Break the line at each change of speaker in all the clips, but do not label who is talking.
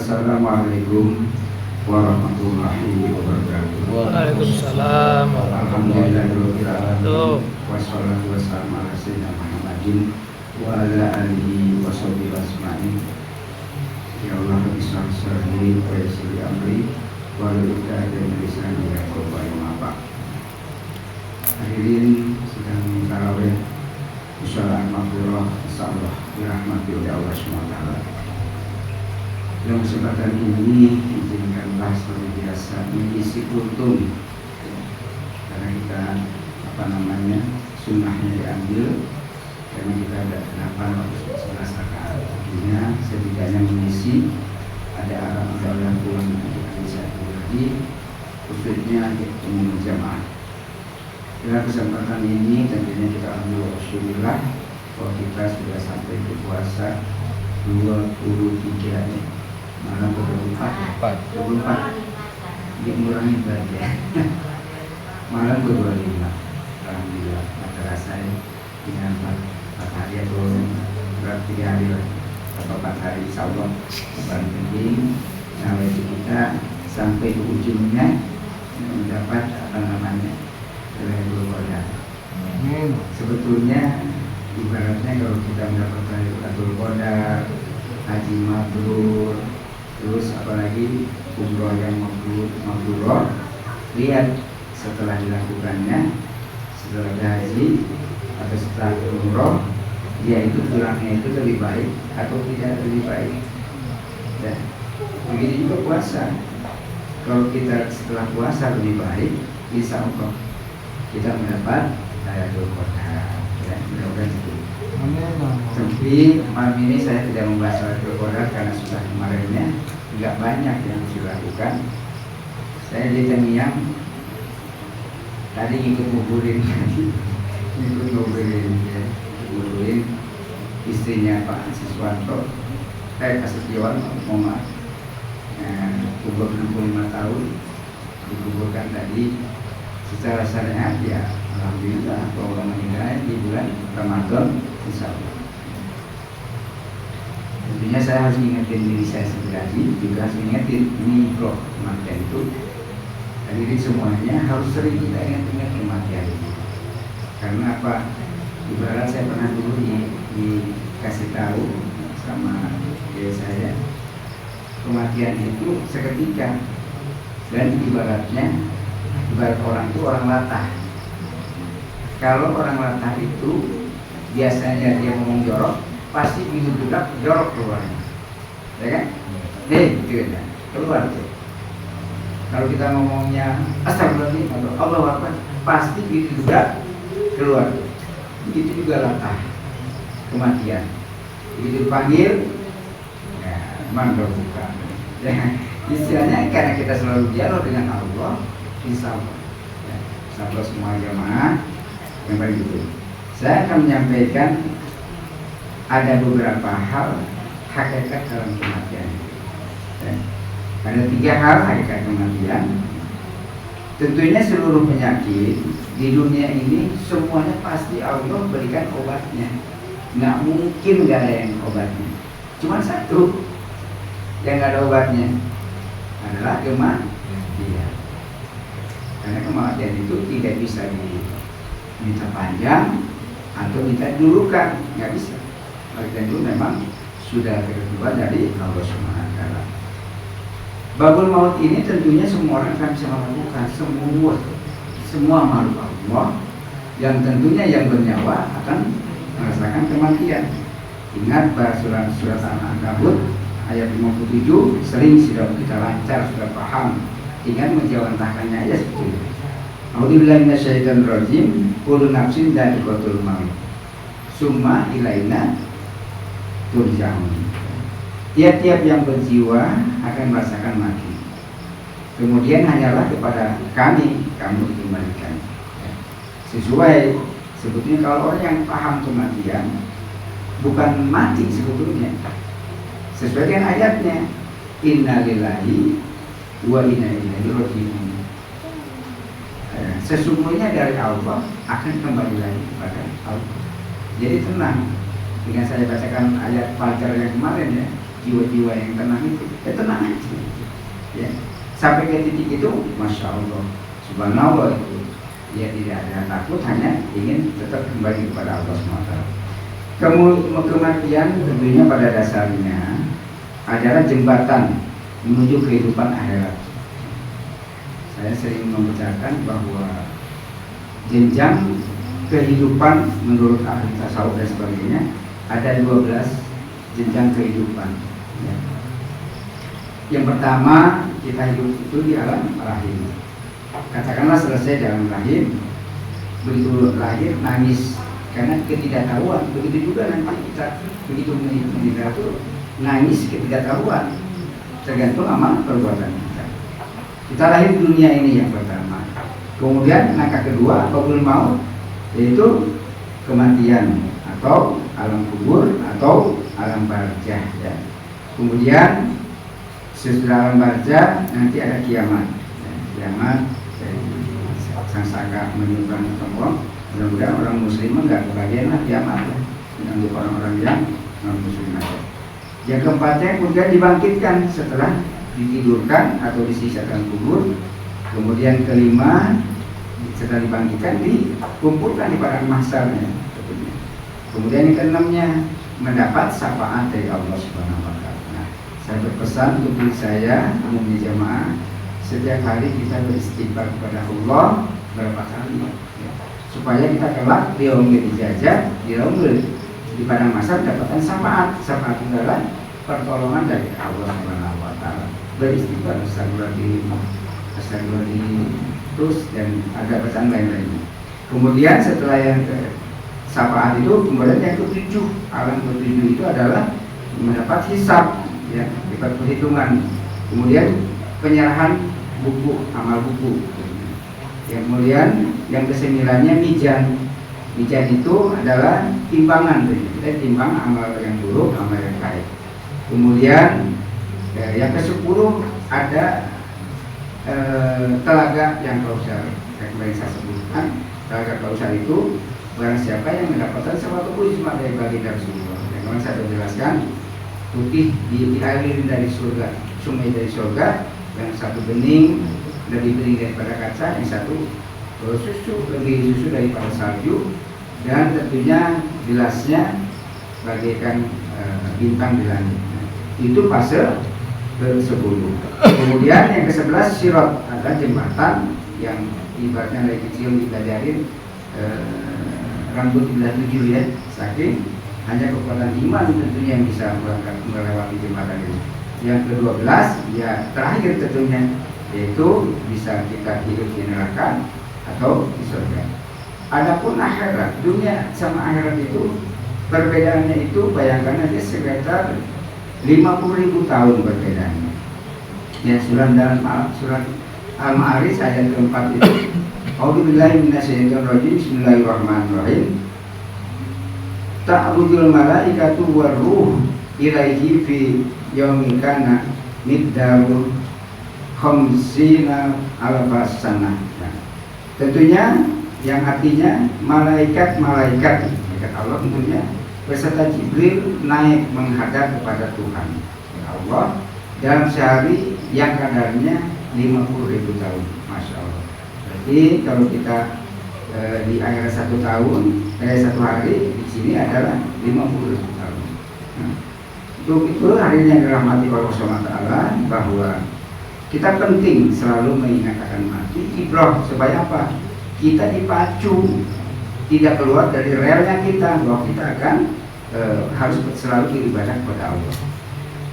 Assalamualaikum warahmatullahi wabarakatuh.
Waalaikumsalam warahmatullahi wabarakatuh.
Wassalatu wassalamu ala sayyidina Muhammadin wa ala alihi wa sahbihi ajma'in. Ya Allah, bismillah sirri wa yassir amri wa luluka dan lisani yaqulu ma. Hadirin sedang tarawih musyawarah maghfirah insyaallah dirahmati oleh Allah Subhanahu wa taala. Dalam kesempatan ini izinkanlah seperti biasa mengisi kultum, karena kita sunnahnya diambil, karena kita ada 8 atau 11 rakaat. Artinya setidaknya mengisi ada arah udara pulang dari satu lagi, khususnya umum jamaah. Dalam kesempatan ini tentunya kita ambil Rasulullah bahwa kita sudah sampai ke puasa 23 nih. Malam 24 mengurangi bagian malam 25. Alhamdulillah maka rasanya dengan 4 hari atau berarti 3 hari lah atau 4 hari insyaallah paling penting sampai kita sampai ke ujungnya mendapat Lailatul Qadar. Sebetulnya ibaratnya kalau kita mendapat Lailatul Qadar, haji mabrur, terus apalagi umroh yang mabrur, lihat setelah dilakukannya, setelah haji atau setelah umroh, dia itu pulangnya itu lebih baik atau tidak lebih baik. Dan begitu juga puasa. Kalau kita setelah puasa lebih baik, insya Allah kita mendapat Lailatul Qadar. Ya, mudah-mudahan itu. Tapi malam ini saya tidak membahas Lailatul Qadar karena sudah kemarinnya nggak banyak yang dilakukan. Saya di Tamiang tadi ikut nguburin istrinya Pak Siswanto, Pak Siswan, Moma, umur 65 tahun dikuburkan tadi secara syariat ya. Alhamdulillah bahwa meninggal di bulan Ramadan insyaallah. Tentunya saya harus mengingatkan diri saya sendiri, juga harus mengingatkan ini roh kematian itu. Dan ini semuanya harus sering kita ingat kematian itu. Karena apa? Ibarat saya pernah dulu dikasih tahu sama dia saya, kematian itu seketika. Dan ibarat orang itu orang latah. Kalau orang latah itu biasanya dia ngomong jorok, pasti minggu budak jorok keluarnya, ya kan? Gitu ya, keluar tuh. Kalau kita ngomongnya astagfirullahaladzim atau Allahu Akbar, pasti minggu budak keluar. Begitu juga latah kematian. Begitu dipanggil, ya mantap buka. Ya, istilahnya karena kita selalu dialog dengan Allah, insya Allah. Ya, insya Allah semua jamaah yang paling itu. Saya akan menyampaikan ada beberapa hal hakikat dalam kematian. Ada 3 hal hakikat kematian. Tentunya seluruh penyakit di dunia ini semuanya pasti Allah berikan obatnya. Nggak mungkin nggak ada yang obatnya. Cuma satu yang nggak ada obatnya adalah kematian. Karena kematian itu tidak bisa diminta panjang atau minta dulukan, nggak bisa. Kematian itu memang sudah ketentuan dari Allah Subhanahu wa taala. Babul maut ini tentunya semua orang akan bisa melakukan, semua makhluk Allah yang tentunya yang bernyawa akan merasakan kematian. Ingat bahwa surat Al-Ankabut ayat 57 sering sudah kita lancar, sudah paham. Ingat menjawantahkannya aja seperti itu. A'udzubillahi minasyaitonir rajim. Kullu nafsin dha'iqatul maut. Summa ilaina turja'un. Tiap-tiap yang berjiwa akan merasakan mati. Kemudian hanyalah kepada kami kamu dikembalikan. Sesuai sebetulnya kalau orang yang paham kematian bukan mati sebetulnya. Sesuai dengan ayatnya, innalillahi wa inna ilaihi raji'un. Sesungguhnya dari Allah akan kembali lagi kepada Allah. Jadi tenang. Dengan saya bacakan ayat Fajar yang kemarin ya, jiwa-jiwa yang tenang itu, ya tenang aja. Ya. Sampai ke titik itu, masya Allah, subhanallah itu, ya tidak ada takut, hanya ingin tetap kembali kepada Allah SWT. Kematian tentunya pada dasarnya adalah jembatan menuju kehidupan akhirat. Saya sering membacakan bahwa jenjang kehidupan menurut ahli tasawuf dan sebagainya ada 12 jenjang kehidupan. Ya. Yang pertama, kita hidup itu di alam rahim. Katakanlah selesai dalam rahim, begitu lahir nangis karena ketidaktahuan. Begitu juga nanti kita begitu meninggal itu nangis ketidaktahuan, tergantung amal perbuatan kita. Kita lahir di dunia ini yang pertama. Kemudian langkah kedua, qabul maut, yaitu kematian atau alam kubur atau alam barzah. Ya. Kemudian sesudah alam barzah nanti ada kiamat. Ya, kiamat sang saka menyimpan tombol. Mudah-mudahan orang muslim enggak kebagian lah kiamat. Untuk orang-orang yang non muslim aja. Yang keempatnya kemudian dibangkitkan setelah ditidurkan atau disisakan kubur. Kemudian kelima, setelah dibangkitkan dikumpulkan di padang mahsyarnya. Kemudian yang keenamnya mendapat syafaat dari Allah Subhanahu wa taala. Nah, saya berpesan untuk diri saya, umumnya jamaah, setiap hari kita beristighfar kepada Allah berapa kali ya, supaya kita kelak di yaumul dijajah, di yaumul di padang mahsyar dapatkan syafaat. Syafaat itu adalah pertolongan dari Allah Subhanahu wa taala. Beristighfar, astagfirullahaladzim, terus dan ada pesan lain-lainnya. Kemudian setelah yang syafaat itu, kemudian yang ketujuh, alam ketujuh itu adalah mendapat hisab, ya, dapat perhitungan. Kemudian penyerahan buku, amal buku. Kemudian yang kesembilannya mizan. Mizan itu adalah timbangan, kita timbang amal yang buruk, amal yang baik. Kemudian yang ke-10 ada telaga yang kausal. Kemarin saya sebutkan, telaga kausal itu barang siapa yang mendapatkan suatu ujma dari baginda Rasulullah. Yang kemarin saya sudah jelaskan, putih dialiri dari surga, sungai dari surga, yang satu bening lebih bening daripada kaca, yang satu lebih susu daripada salju, dan tentunya gelasnya bagaikan bintang di langit. Itu fase ke-10. Kemudian yang ke-11 sirat, ada jembatan yang ibaratnya dari kecil dipelajarin rambut dibelah 7 ya, saking hanya kekuatan iman tentunya yang bisa melewati jembatan ini. Yang ke-12 ya terakhir tentunya, yaitu bisa kita hidup di neraka atau di surga. Adapun akhirat, dunia sama akhirat itu perbedaannya itu bayangkan aja sekitar 50.000 tahun perbedaannya. Ya, surat Al-Ma'arij ayat keempat itu, A'udzubillahi minasyaitonirrajim, bismillahirrahmanirrahim. Ta'rujul malaikatu warruh ilaihi fi yaumin kana miqdaru khamsina alfas sanah. Tentunya yang artinya malaikat-malaikat Allah tentunya beserta Jibril naik menghadap kepada Tuhan ya Allah dalam sehari yang kadarnya 50.000 tahun. Masya Allah. Berarti kalau kita di akhirat 1 tahun, 1 hari di sini adalah 50.000 tahun. Nah, untuk itu hari ini yang dirahmati Allah SWT bahwa kita penting selalu mengingat akan mati, ibrah supaya apa? Kita dipacu tidak keluar dari relnya kita, bahwa kita akan harus selalu beribadah kepada Allah.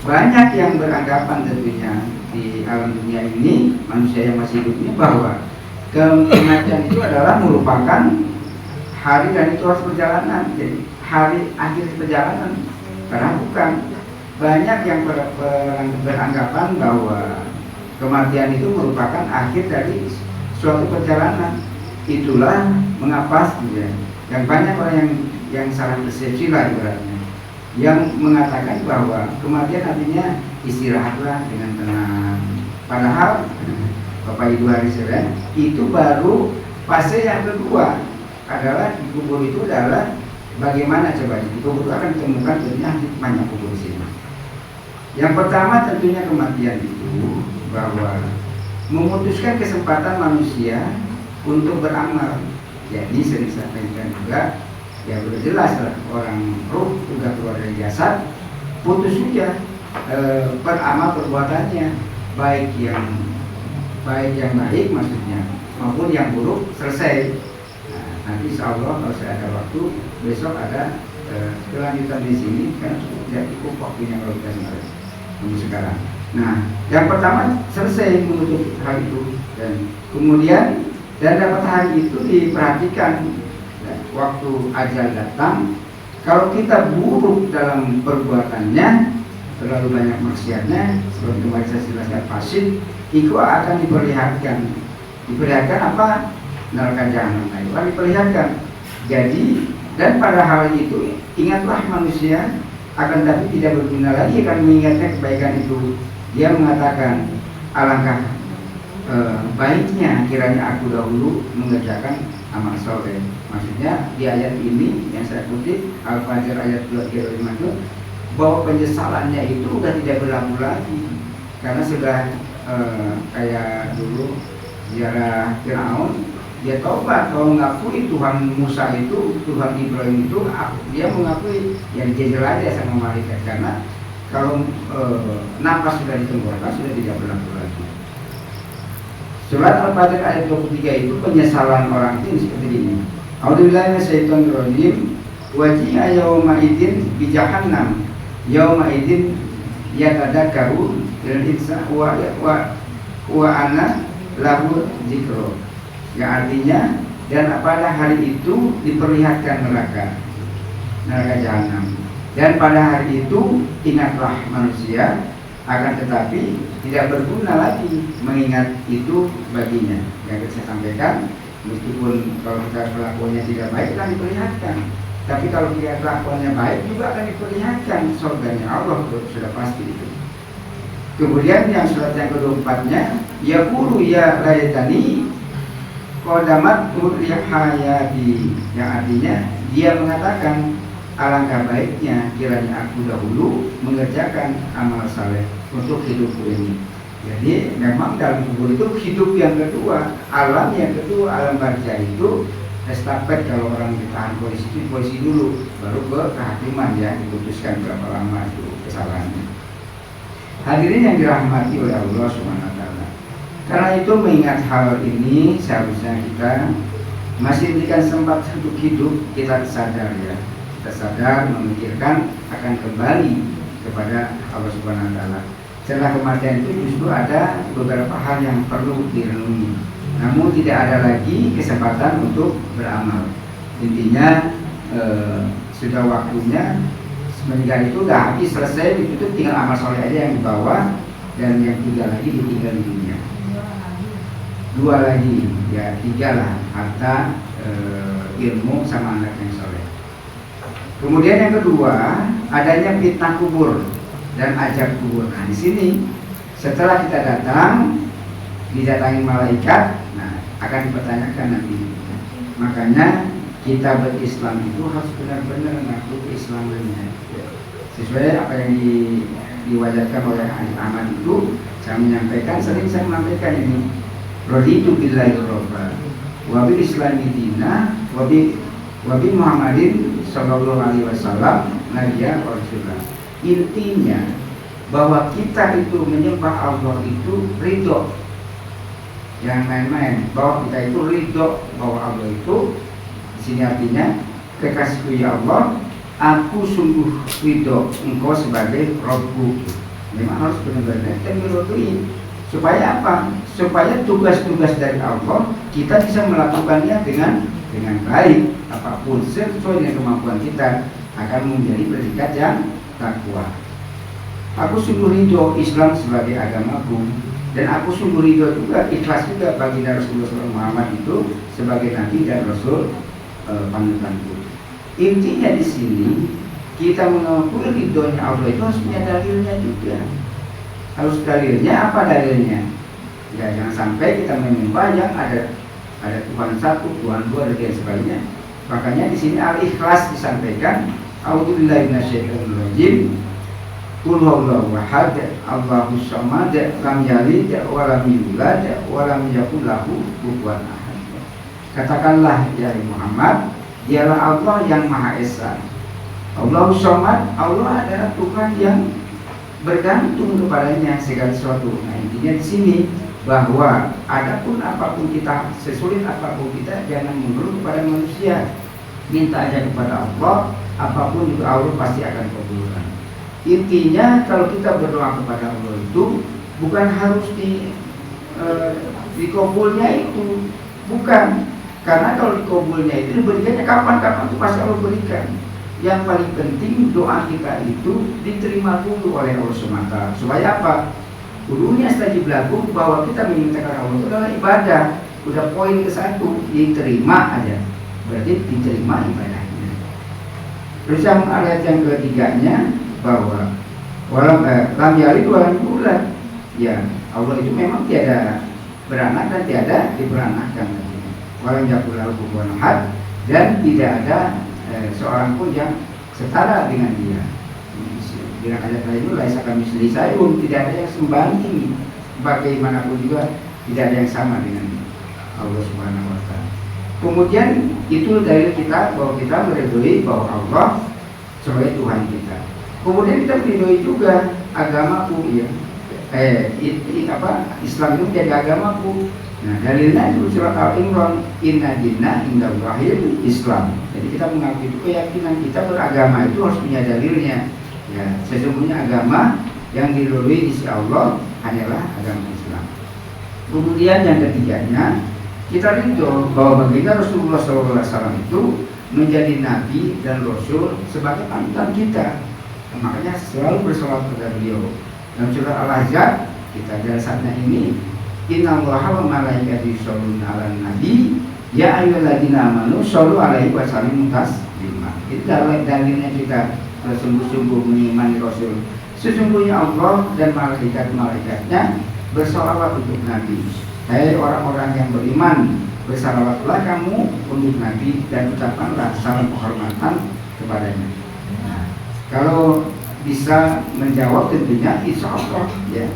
Banyak yang beranggapan tentunya di alam dunia ini, manusia yang masih hidup ini, bahwa kematian itu adalah merupakan hari dan itu harus perjalanan, jadi hari akhir perjalanan. Karena bukan, banyak yang beranggapan bahwa kematian itu merupakan akhir dari suatu perjalanan. Itulah mengapa ya, yang banyak orang yang salah persepsi lah ibaratnya, yang mengatakan bahwa kematian artinya istirahatlah dengan tenang. Padahal Bapak Ibu hadirin, itu baru fase yang kedua, adalah di kubur itu adalah bagaimana coba di kubur itu akan ditemukan tentunya hikmahnya kubur sini. Yang pertama tentunya kematian itu bahwa memutuskan kesempatan manusia untuk beramal. Jadi sering saya sampaikan juga, ya sudah jelas lah, orang ruh sudah keluar dari jasad, putus saja beramal perbuatannya, baik yang baik maksudnya maupun yang buruk selesai. Nah, nanti insya Allah kalau saya ada waktu besok ada kelanjutan di sini kan cukup waktunya kalau kita sekarang. Nah, yang pertama selesai menutup hal itu, dan kemudian dan dapat hal itu diperhatikan waktu ajal datang. Kalau kita buruk dalam perbuatannya, terlalu banyak maksiatnya, seperti kemarin saya jelaskan fasik, itu akan diperlihatkan. Diperlihatkan apa? Neraka jahanam itu akan diperlihatkan. Jadi, dan pada hal itu ingatlah manusia, akan tapi tidak berguna lagi akan mengingatkan kebaikan itu. Dia mengatakan, alangkah baiknya kiranya aku dahulu mengerjakan amal soleh. Maksudnya di ayat ini yang saya kutip Al-Fajr ayat 2:5 itu, bahwa penyesalannya itu sudah tidak berlaku lagi, karena sudah kayak dulu ziarah Firaun, dia taubat, kalau mengakui Tuhan Musa itu, Tuhan Ibrahim itu, dia mengakui, yang dijajal aja sama malaikat, karena kalau nafas sudah di tenggorokan sudah tidak berlaku lagi. Surat Al-Fajr ayat 23 itu penyesalan orang itu seperti ini. A'udzubillahi minasyaitonir rajim. Waji'a yauma idzin bi jahannam. Yauma idzin yatadakkaru al-insan wa ana lahu dzikra. Yang artinya, dan pada hari itu diperlihatkan neraka jahanam. Dan pada hari itu ingatlah manusia, akan tetapi tidak berguna lagi mengingat itu baginya. Yang saya sampaikan, meskipun kalau kita kelakuannya tidak baik akan diperlihatkan, tapi kalau kita kelakuannya baik juga akan diperlihatkan surganya Allah, sudah pasti itu. Kemudian yang surat yang keempatnya, yaqulu ya laitani qadamat hayati, yang artinya dia mengatakan, alangkah baiknya kiranya aku dahulu mengerjakan amal saleh untuk hidupku ini. Jadi memang dalam kubur itu hidup yang kedua, alam yang kedua, alam barzah itu estafet. Kalau orang ditahan polisi itu polisi dulu, baru ke kehakiman, ya diputuskan berapa lama itu kesalahannya. Hadirin yang dirahmati oleh Allah Subhanahu wa taala. Karena itu mengingat hal ini seharusnya kita masih diberikan sempat untuk hidup, kita sadar ya. Kita sadar memikirkan akan kembali kepada Allah Subhanahu wa taala. Setelah kematian itu justru ada beberapa hal yang perlu direnungi. Namun tidak ada lagi kesempatan untuk beramal. Intinya sudah waktunya meninggal itu udah habis, selesai, ditutup, tinggal amal soleh aja yang dibawa, dan yang 3 lagi ditinggal di dunia. 2 lagi, ya 3 lah, harta, ilmu sama anak yang soleh. Kemudian yang kedua, adanya fitnah kubur dan ajab kubur. Nah, di sini setelah kita datang, didatangi malaikat, nah akan dipertanyakan nanti. Makanya kita berislam itu harus benar-benar mengaku keislamannya. Sesuai apa yang diwajarkan oleh Ahmad itu, saya menyampaikan, sering saya menyampaikan ini. Raditu billahi rabban wa bil islami dina wa bi Muhammadin sallallahu alaihi wasallam nabiyyan wa rasulullah. Intinya bahwa kita itu menyembah Allah itu ridho, yang main-main, bahwa kita itu ridho bahwa Allah itu, di sini artinya kekasihku ya Allah, aku sungguh ridho engkau sebagai Rabbku. Memang harus benar-benar kita meridhoi. Supaya apa? Supaya tugas-tugas dari Allah kita bisa melakukannya dengan baik, apapun sesuai dengan kemampuan kita, akan menjadi predikat yang takwa. Aku sungguh ridho Islam sebagai agamaku, dan aku sungguh ridho juga, ikhlas juga bagi Rasulullah Muhammad itu sebagai Nabi dan Rasul panutanku. Intinya di sini kita mengaku ridhonya Allah itu harus punya dalilnya juga. Harus dalilnya, apa dalilnya? Ya jangan sampai kita menyembah yang ada Tuhan satu, Tuhan dua, dan lain sebagainya. Makanya di sini al-ikhlas disampaikan. A'udzubillahi minasyaitonir rajim. Qul huwallahu ahad, Allahus samad, lam yalid wa lam yulad wa lam yakul lahu kufuwan ahad. Katakanlah ya Muhammad, dialah Allah yang Maha Esa. Allahus samad, Allah adalah Tuhan yang bergantung kepadanya segala sesuatu. Nah, intinya di sini bahwa adapun apapun kita, sesulit apapun kita, jangan mengeluh kepada manusia. Minta aja kepada Allah, apapun juga Allah pasti akan kabulkan. Intinya kalau kita berdoa kepada Allah itu bukan harus dikabulnya itu, bukan. Karena kalau dikabulnya itu diberikannya kapan-kapan itu pasti Allah berikan. Yang paling penting doa kita itu diterima dulu oleh Allah SWT. Supaya apa? Dulunya stajib lagu bahwa kita memintakan Allah itu adalah ibadah. Udah poin ke-1, diterima aja. Berarti diterima ibadahnya. Terus yang ayat yang ketiganya bahwa lam yalid wa lam yulad. Ya, Allah itu memang tiada beranak dan tiada diberanakkan. Walam yakul lahu kufuwan ahad, dan tidak ada seorang pun yang setara dengan dia. Dengan ayat lain itu laisa kamitslihi syai'un, tidak ada yang sembanding, bagaimanapun juga tidak ada yang sama dengan Allah Subhanahu wa taala. Kemudian itu dari kita bahwa kita meridhoi bahwa Allah sebagai Tuhan kita. Kemudian kita meridhoi juga agamaku, ya. Islam itu menjadi agamaku. Nah, dalilnya itu surat Al-Imran, inna dinna indallahil Islam. Jadi kita mengakui itu keyakinan kita beragama itu harus punya dalilnya. Ya, sesungguhnya agama yang diridhoi di sisi Allah hanyalah agama Islam. Kemudian yang ketiganya, kita ridho bahwa baginda Rasulullah SAW itu menjadi nabi dan rasul sebagai panutan kita. Makanya selalu bersolawat kepada beliau. Dalam surah Al-Ahzab kita dasarnya ini, innallaha wa malaikatahu yusholluna 'alan nabi ya ayyuhalladzina amanu shollu 'alaihi wa sallimu taslima. Itu dalilnya kita bersungguh-sungguh mengimani Rasul. Sesungguhnya Allah dan malaikat-malaikatnya bersolawat untuk Nabi. Hai orang-orang yang beriman, bersalawatlah kamu untuk Nabi dan ucapkanlah salam penghormatan kepadanya. Nah, kalau bisa menjawab tentunya insya Allah, ya.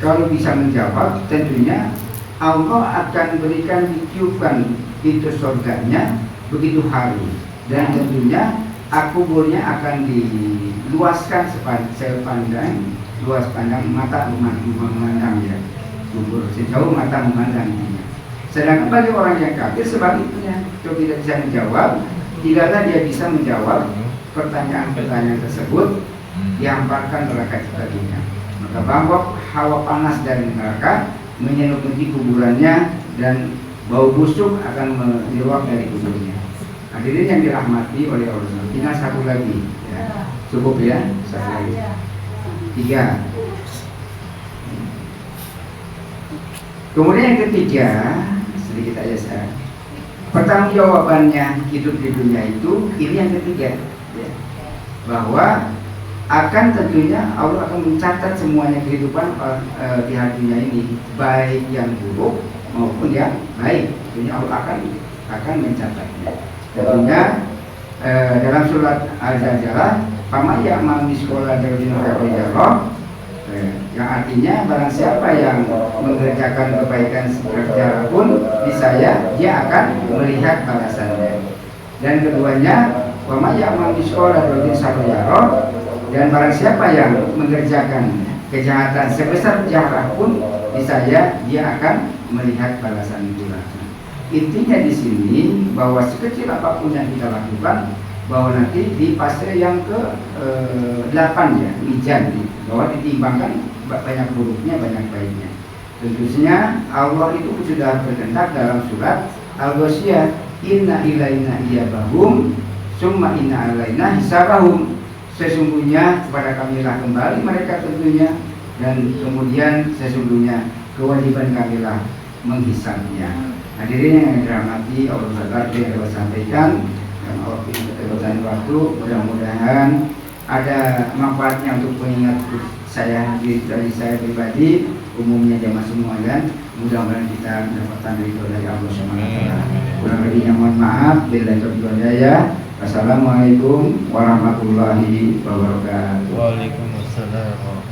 Kalau bisa menjawab tentunya Allah akan berikan ditiupkan pintu surganya begitu harum, dan tentunya kuburnya akan diluaskan sepandang luas pandang mata memandang, ya. Kubur sejauh mata memandang. Sedangkan bagi orang yang kafir sebaliknya, kalau tidak bisa menjawab, tidaklah dia bisa menjawab pertanyaan-pertanyaan tersebut, dihamparkan neraka tadinya. Maka bahwa hawa panas dari neraka menyeluruti kuburannya dan bau busuk akan menyeruak dari kuburnya. Hadirin yang dirahmati oleh Allah. Tinggal satu lagi, ya. Cukup ya, satu lagi. 3. Kemudian yang ketiga, sedikit aja saya. Pertanggungjawabannya hidup di dunia itu, ini yang ketiga, ya. Bahwa akan tentunya Allah akan mencatat semuanya kehidupan di dunia ini, baik yang buruk maupun yang baik. Tentunya Allah akan mencatatnya. Tentunya dalam surat Al-Zalzalah, "Faman ya'mal mithqala dzarratin khairan yarah", yang artinya barang siapa yang mengerjakan kebaikan secara pun niscaya dia akan melihat balasannya. Dan keduanya, "Faman ya'mal mithqala dzarratin syarran yarah", dan barang siapa yang mengerjakan kejahatan sebesar zarah pun niscaya dia akan melihat balasan itu. Intinya di sini bahwa sekecil apapun yang kita lakukan, bahwa nanti di fase yang ke-8 ya, mizan, bahwa ditimbangkan banyak buruknya banyak baiknya. Tentunya Allah itu sudah berkehendak dalam surat Al-Ghasyiyah, inna ilaina iyabahum summa inna alaina hisabahum. Sesungguhnya kepada kamilah kembali mereka tentunya, dan kemudian sesungguhnya kewajiban kamilah menghisabnya. Hadirin yang dirahmati Allah Subhanahu yang saya sampaikan, dan Allah keterbatasan waktu, mudah-mudahan ada manfaatnya untuk mengingat saya dari saya pribadi, umumnya jamaah semuanya. Mudah-mudahan kita mendapatkan ridho dari Allah Subhanahu wa taala. Kurang lebihnya mohon maaf. Billahi taufiq wal hidayah. Wassalamualaikum warahmatullahi wabarakatuh.
Waalaikumsalam.
Waalaikumsalam.